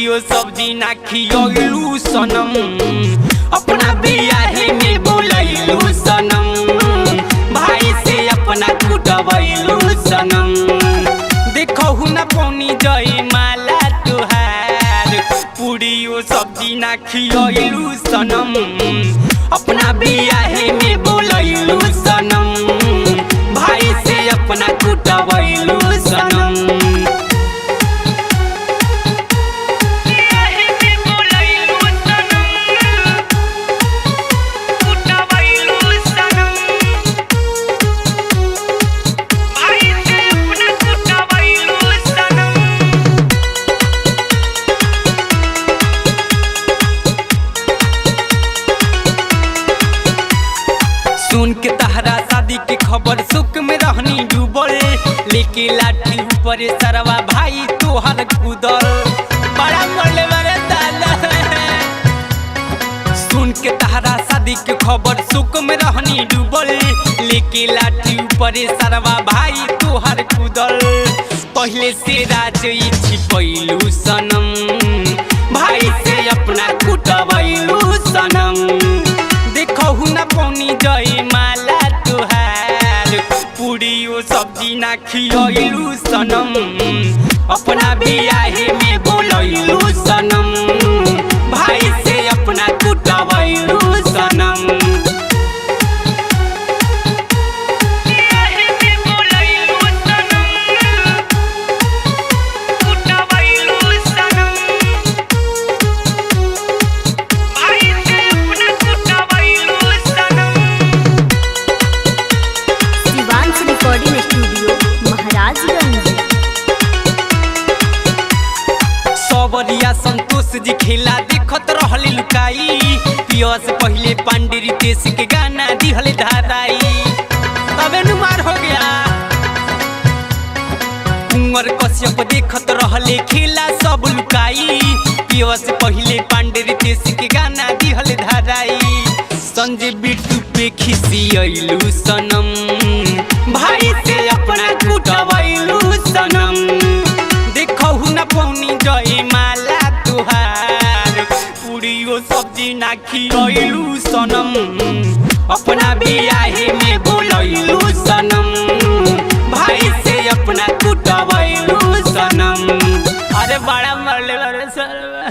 पूड़ियो सब्जी ना खियलू सनम, अपना बियाहे में बोलैलू सनम, भाई से अपना कुटबैलू सनम। देखहु ना पौनी जई माला तुहार, पूड़ियो सब्जी ना खियलू सनम, अपना बियाहे में बोलैलू सनम, भाई से अपना कुटबैलू सनम। सुन के तहरा शादी के खबर सुख में रहनी डूबल, लेके लाठी ऊपर सरवा भाई तोहर कूदल, बड़ा बोले बड़े दादा। सुन के तहरा शादी के खबर सुख में रहनी डूबल, लेके लाठी ऊपर सरवा भाई तोहर कूदल। पहले से राज छिपैलू सनम, भाई से अपना कुटबैलू सनम। देखहु ना पौनी जई माला तुहार, पूड़ियो सब्जी ना खियलू सनम, अपना बियाहे में बोलैलू सनम, भाई से अपना कुटबैलू सनम। सबरिया संतोष जी खेला देखत रहले लुकाई, पिया से पहले पांडे रितेश के गाना दिहले धाराई, तबे नुमार हो गया। कुंवर कश्यप देखत रहले खेला सब लुकाई, पिया से पहले पांडे रितेश के गाना दिहले धाराई। संजय बिट्टू पे खिसियलू सनम, भाई से अपना कुटबैलू सनम। देखहु ना पौनी जई माला तुहार, पूड़ियो सब्जी ना खियलू सनम, अपना बियाहे में बोलैलू सनम, भाई से अपना कुटबैलू सनम। अरे बड़ा मरले सर।